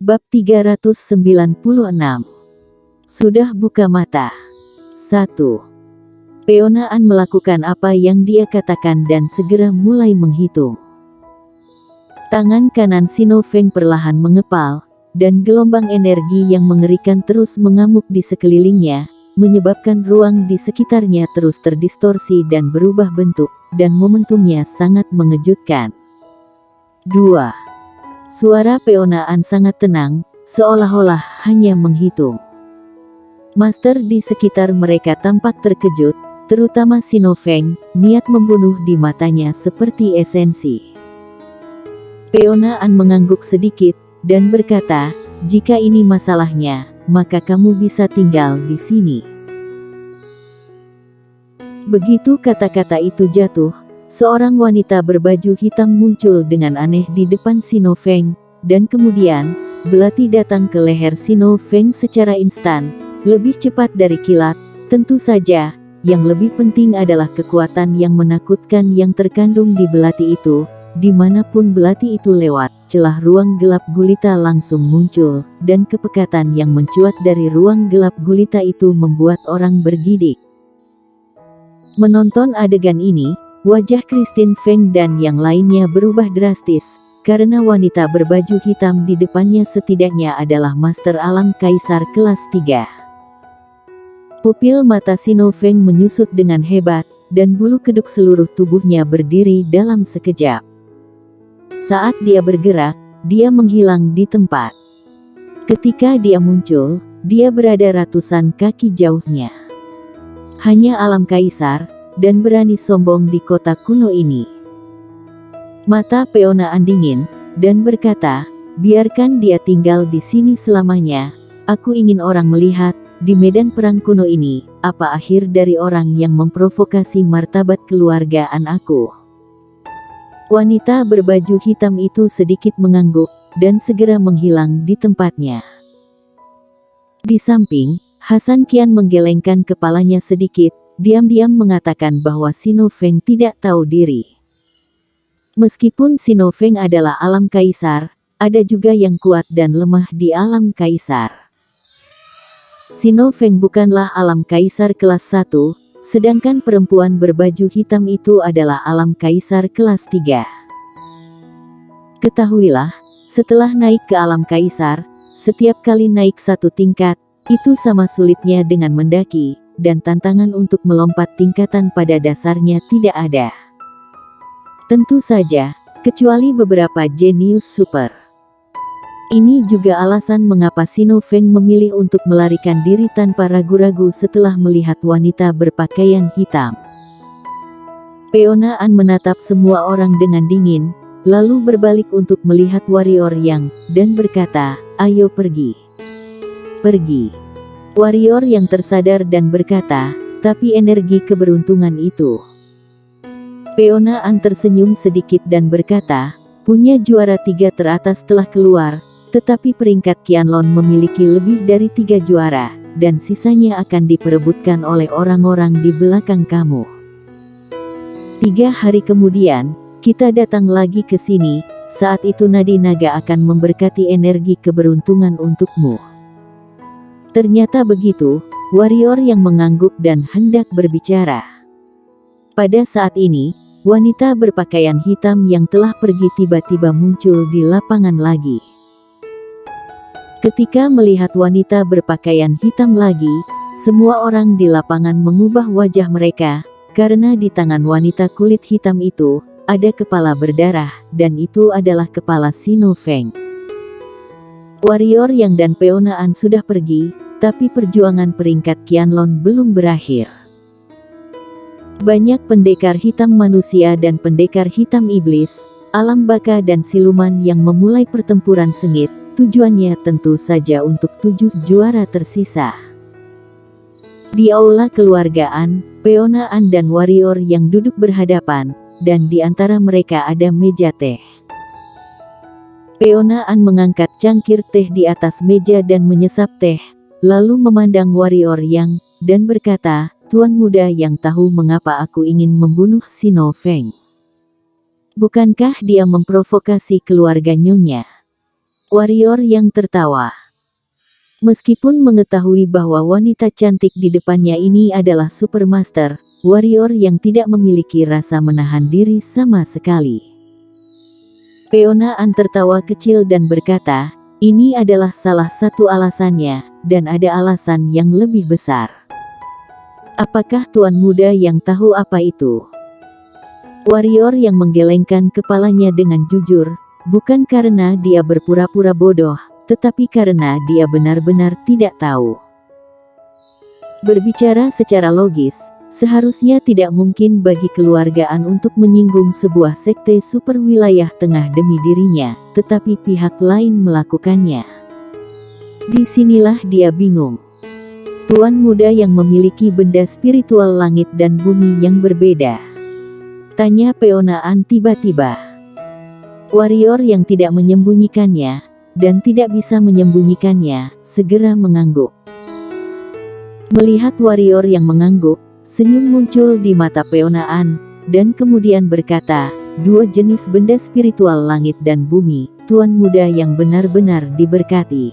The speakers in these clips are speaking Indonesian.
Bab 396. Sudah buka mata. 1. Peona An melakukan apa yang dia katakan dan segera mulai menghitung. Tangan kanan Sino Feng perlahan mengepal, dan gelombang energi yang mengerikan terus mengamuk di sekelilingnya, menyebabkan ruang di sekitarnya terus terdistorsi dan berubah bentuk, dan momentumnya sangat mengejutkan. 2. Suara Peona An sangat tenang, seolah-olah hanya menghitung. Master di sekitar mereka tampak terkejut, terutama Sino Feng, niat membunuh di matanya seperti esensi. Peona An mengangguk sedikit, dan berkata, "Jika ini masalahnya, maka kamu bisa tinggal di sini." Begitu kata-kata itu jatuh, seorang wanita berbaju hitam muncul dengan aneh di depan Sino Feng, dan kemudian, belati datang ke leher Sino Feng secara instan, lebih cepat dari kilat. Tentu saja, yang lebih penting adalah kekuatan yang menakutkan yang terkandung di belati itu. Dimanapun belati itu lewat, celah ruang gelap gulita langsung muncul, dan kepekatan yang mencuat dari ruang gelap gulita itu membuat orang bergidik. Menonton adegan ini, wajah Christine Feng dan yang lainnya berubah drastis, karena wanita berbaju hitam di depannya setidaknya adalah Master Alam Kaisar kelas 3. Pupil mata Sino Feng menyusut dengan hebat, dan bulu keduk seluruh tubuhnya berdiri dalam sekejap. Saat dia bergerak, dia menghilang di tempat. Ketika dia muncul, dia berada ratusan kaki jauhnya. Hanya Alam Kaisar, dan berani sombong di kota kuno ini. Mata Peona An dingin, dan berkata, "Biarkan dia tinggal di sini selamanya. Aku ingin orang melihat, di medan perang kuno ini, apa akhir dari orang yang memprovokasi martabat keluargaan aku." Wanita berbaju hitam itu sedikit mengangguk, dan segera menghilang di tempatnya. Di samping, Hasan kian menggelengkan kepalanya sedikit, diam-diam mengatakan bahwa Sino Feng tidak tahu diri. Meskipun Sino Feng adalah Alam Kaisar, ada juga yang kuat dan lemah di Alam Kaisar. Sino Feng bukanlah Alam Kaisar kelas 1, sedangkan perempuan berbaju hitam itu adalah Alam Kaisar kelas 3. Ketahuilah, setelah naik ke Alam Kaisar, setiap kali naik satu tingkat, itu sama sulitnya dengan mendaki, dan tantangan untuk melompat tingkatan pada dasarnya tidak ada. Tentu saja, kecuali beberapa jenius super. Ini juga alasan mengapa Sino Feng memilih untuk melarikan diri tanpa ragu-ragu setelah melihat wanita berpakaian hitam. Peona An menatap semua orang dengan dingin, lalu berbalik untuk melihat warrior Yang, dan berkata, "Ayo pergi. Pergi." Warrior yang tersadar dan berkata, "Tapi energi keberuntungan itu." Peona An tersenyum sedikit dan berkata, "Punya juara 3 teratas telah keluar, tetapi peringkat Qianlong memiliki lebih dari 3 juara, dan sisanya akan diperebutkan oleh orang-orang di belakang kamu. 3 hari kemudian, kita datang lagi ke sini, saat itu Nadi Naga akan memberkati energi keberuntungan untukmu." Ternyata begitu, warrior yang mengangguk dan hendak berbicara. Pada saat ini, wanita berpakaian hitam yang telah pergi tiba-tiba muncul di lapangan lagi. Ketika melihat wanita berpakaian hitam lagi, semua orang di lapangan mengubah wajah mereka, karena di tangan wanita kulit hitam itu, ada kepala berdarah, dan itu adalah kepala Sino Feng. Warrior Yang dan Peona An sudah pergi, tapi perjuangan peringkat Qianlong belum berakhir. Banyak pendekar hitam manusia dan pendekar hitam iblis, alam baka dan siluman yang memulai pertempuran sengit, tujuannya tentu saja untuk 7 juara tersisa. Di aula keluargaan, Peona An dan warrior yang duduk berhadapan, dan di antara mereka ada meja teh. Peona An mengangkat cangkir teh di atas meja dan menyesap teh, lalu memandang warrior Yang, dan berkata, "Tuan muda yang tahu mengapa aku ingin membunuh Sino Feng. Bukankah dia memprovokasi keluarga Nyonya?" Warrior yang tertawa. Meskipun mengetahui bahwa wanita cantik di depannya ini adalah Supermaster, warrior yang tidak memiliki rasa menahan diri sama sekali. Peona An tertawa kecil dan berkata, ini adalah salah satu alasannya, dan ada alasan yang lebih besar. Apakah tuan muda yang tahu apa itu? Warrior yang menggelengkan kepalanya dengan jujur, bukan karena dia berpura-pura bodoh, tetapi karena dia benar-benar tidak tahu. Berbicara secara logis, seharusnya tidak mungkin bagi keluargaan untuk menyinggung sebuah sekte super wilayah tengah demi dirinya, tetapi pihak lain melakukannya. Disinilah dia bingung. Tuan muda yang memiliki benda spiritual langit dan bumi yang berbeda. Tanya Peona An tiba-tiba. Warrior yang tidak menyembunyikannya, dan tidak bisa menyembunyikannya, segera mengangguk. Melihat warrior yang mengangguk, senyum muncul di mata Peona An, dan kemudian berkata, dua jenis benda spiritual langit dan bumi, tuan muda yang benar-benar diberkati.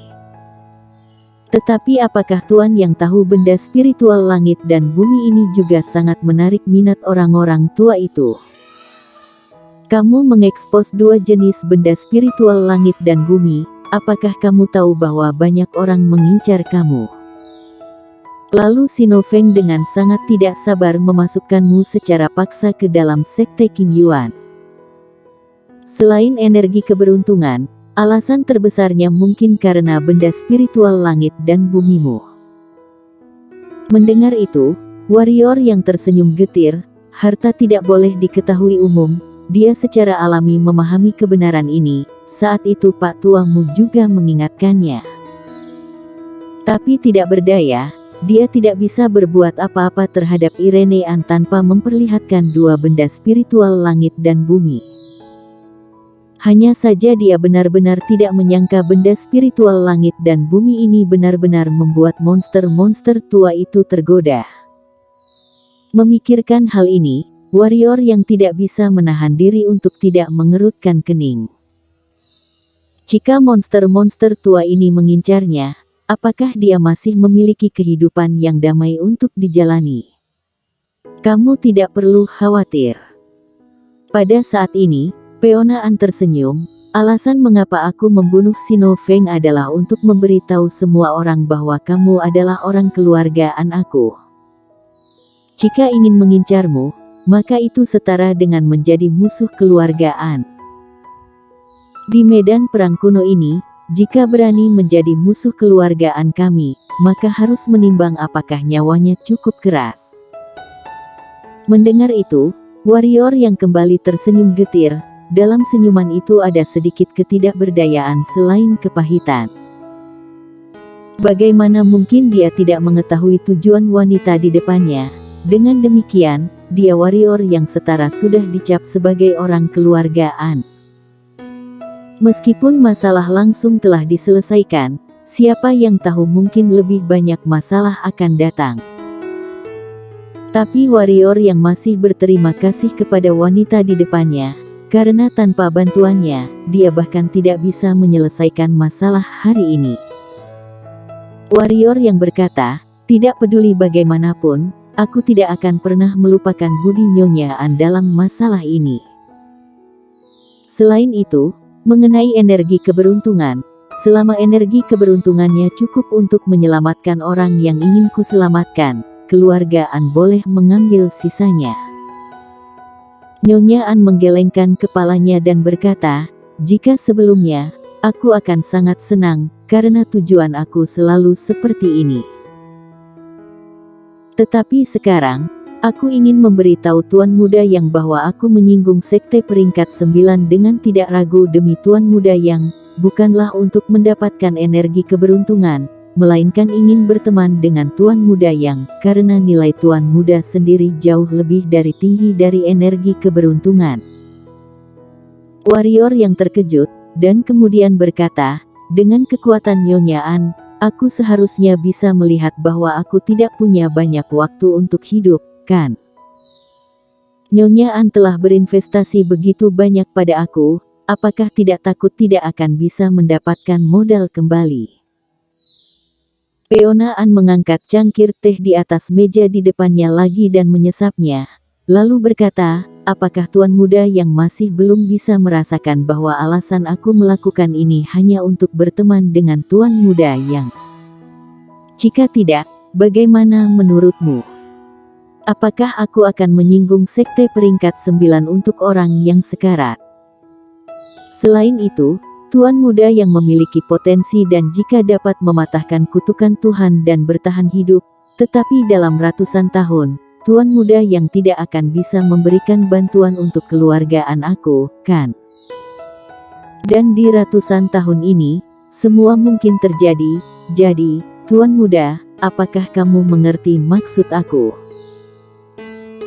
Tetapi apakah tuan yang tahu benda spiritual langit dan bumi ini juga sangat menarik minat orang-orang tua itu? Kamu mengekspos dua jenis benda spiritual langit dan bumi, apakah kamu tahu bahwa banyak orang mengincar kamu? Lalu Sinofeng dengan sangat tidak sabar memasukkanmu secara paksa ke dalam sekte Qing Yuan. Selain energi keberuntungan, alasan terbesarnya mungkin karena benda spiritual langit dan bumimu. Mendengar itu, warrior yang tersenyum getir, harta tidak boleh diketahui umum. Dia secara alami memahami kebenaran ini, saat itu Pak Tuamu juga mengingatkannya. Tapi tidak berdaya, dia tidak bisa berbuat apa-apa terhadap Irene An tanpa memperlihatkan dua benda spiritual langit dan bumi. Hanya saja dia benar-benar tidak menyangka benda spiritual langit dan bumi ini benar-benar membuat monster-monster tua itu tergoda. Memikirkan hal ini, warrior yang tidak bisa menahan diri untuk tidak mengerutkan kening. Jika monster-monster tua ini mengincarnya, apakah dia masih memiliki kehidupan yang damai untuk dijalani? Kamu tidak perlu khawatir. Pada saat ini, Peona An tersenyum, alasan mengapa aku membunuh Sinofeng adalah untuk memberitahu semua orang bahwa kamu adalah orang keluargaan aku. Jika ingin mengincarmu, maka itu setara dengan menjadi musuh keluargaan. Di medan perang kuno ini, jika berani menjadi musuh keluargaan kami, maka harus menimbang apakah nyawanya cukup keras. Mendengar itu, warrior yang kembali tersenyum getir, dalam senyuman itu ada sedikit ketidakberdayaan selain kepahitan. Bagaimana mungkin dia tidak mengetahui tujuan wanita di depannya? Dengan demikian, dia warrior yang setara sudah dicap sebagai orang keluargaan. Meskipun masalah langsung telah diselesaikan, siapa yang tahu mungkin lebih banyak masalah akan datang. Tapi warrior yang masih berterima kasih kepada wanita di depannya, karena tanpa bantuannya, dia bahkan tidak bisa menyelesaikan masalah hari ini. Warrior yang berkata, tidak peduli bagaimanapun, aku tidak akan pernah melupakan budi Nyonya An dalam masalah ini. Selain itu, mengenai energi keberuntungan, selama energi keberuntungannya cukup untuk menyelamatkan orang yang ingin kuselamatkan, keluarga An boleh mengambil sisanya. Nyonya An menggelengkan kepalanya dan berkata, jika sebelumnya, aku akan sangat senang, karena tujuan aku selalu seperti ini. Tetapi sekarang, aku ingin memberitahu tuan muda yang bahwa aku menyinggung sekte peringkat 9 dengan tidak ragu demi tuan muda yang, bukanlah untuk mendapatkan energi keberuntungan, melainkan ingin berteman dengan tuan muda yang, karena nilai tuan muda sendiri jauh lebih dari tinggi dari energi keberuntungan. Warrior yang terkejut, dan kemudian berkata, dengan kekuatan Nyonya An, aku seharusnya bisa melihat bahwa aku tidak punya banyak waktu untuk hidup, kan? Nyonya An telah berinvestasi begitu banyak pada aku apakah tidak takut tidak akan bisa mendapatkan modal kembali? Peona An mengangkat cangkir teh di atas meja di depannya lagi dan menyesapnya, lalu berkata, apakah tuan muda yang masih belum bisa merasakan bahwa alasan aku melakukan ini hanya untuk berteman dengan tuan muda yang... Jika tidak, bagaimana menurutmu? Apakah aku akan menyinggung sekte peringkat 9 untuk orang yang sekarat? Selain itu, tuan muda yang memiliki potensi dan jika dapat mematahkan kutukan Tuhan dan bertahan hidup, tetapi dalam ratusan tahun, tuan muda yang tidak akan bisa memberikan bantuan untuk keluargaan aku, kan? Dan di ratusan tahun ini, semua mungkin terjadi. Jadi, tuan muda, apakah kamu mengerti maksud aku?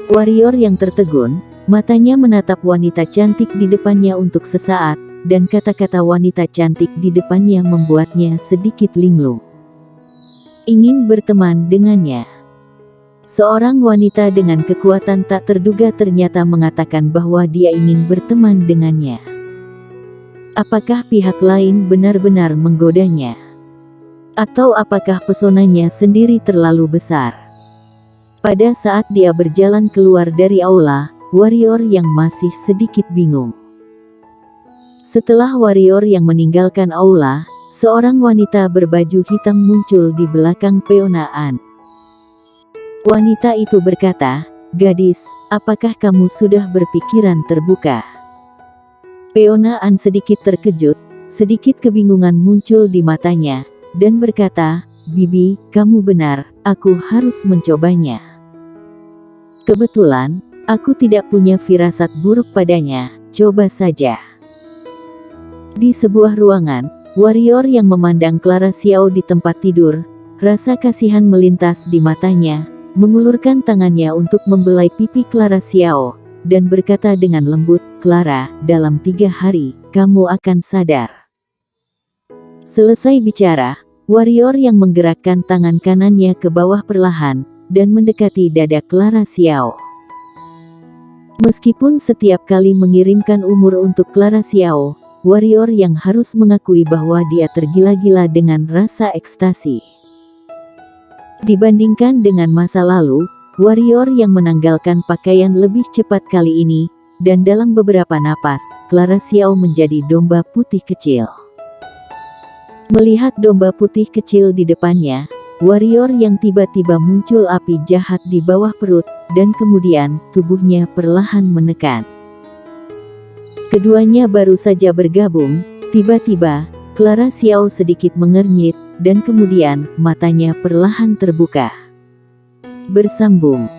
Warrior yang tertegun, matanya menatap wanita cantik di depannya untuk sesaat, dan kata-kata wanita cantik di depannya membuatnya sedikit linglung. Ingin berteman dengannya. Seorang wanita dengan kekuatan tak terduga ternyata mengatakan bahwa dia ingin berteman dengannya. Apakah pihak lain benar-benar menggodanya? Atau apakah pesonanya sendiri terlalu besar? Pada saat dia berjalan keluar dari aula, warrior yang masih sedikit bingung. Setelah warrior yang meninggalkan aula, seorang wanita berbaju hitam muncul di belakang Peona An. Wanita itu berkata, gadis, apakah kamu sudah berpikiran terbuka? Peona An sedikit terkejut, sedikit kebingungan muncul di matanya, dan berkata, Bibi, kamu benar, aku harus mencobanya. Kebetulan, aku tidak punya firasat buruk padanya, coba saja. Di sebuah ruangan, warrior yang memandang Clara Xiao di tempat tidur, rasa kasihan melintas di matanya, mengulurkan tangannya untuk membelai pipi Clara Xiao, dan berkata dengan lembut, Clara, dalam 3 hari, kamu akan sadar. Selesai bicara, warrior yang menggerakkan tangan kanannya ke bawah perlahan, dan mendekati dada Clara Xiao. Meskipun setiap kali mengirimkan umur untuk Clara Xiao, warrior yang harus mengakui bahwa dia tergila-gila dengan rasa ekstasi. Dibandingkan dengan masa lalu, warrior yang menanggalkan pakaian lebih cepat kali ini, dan dalam beberapa napas, Clara Xiao menjadi domba putih kecil. Melihat domba putih kecil di depannya, warrior yang tiba-tiba muncul api jahat di bawah perut, dan kemudian tubuhnya perlahan menekan. Keduanya baru saja bergabung, tiba-tiba, Clara Xiao sedikit mengernyit, dan kemudian matanya perlahan terbuka. Bersambung.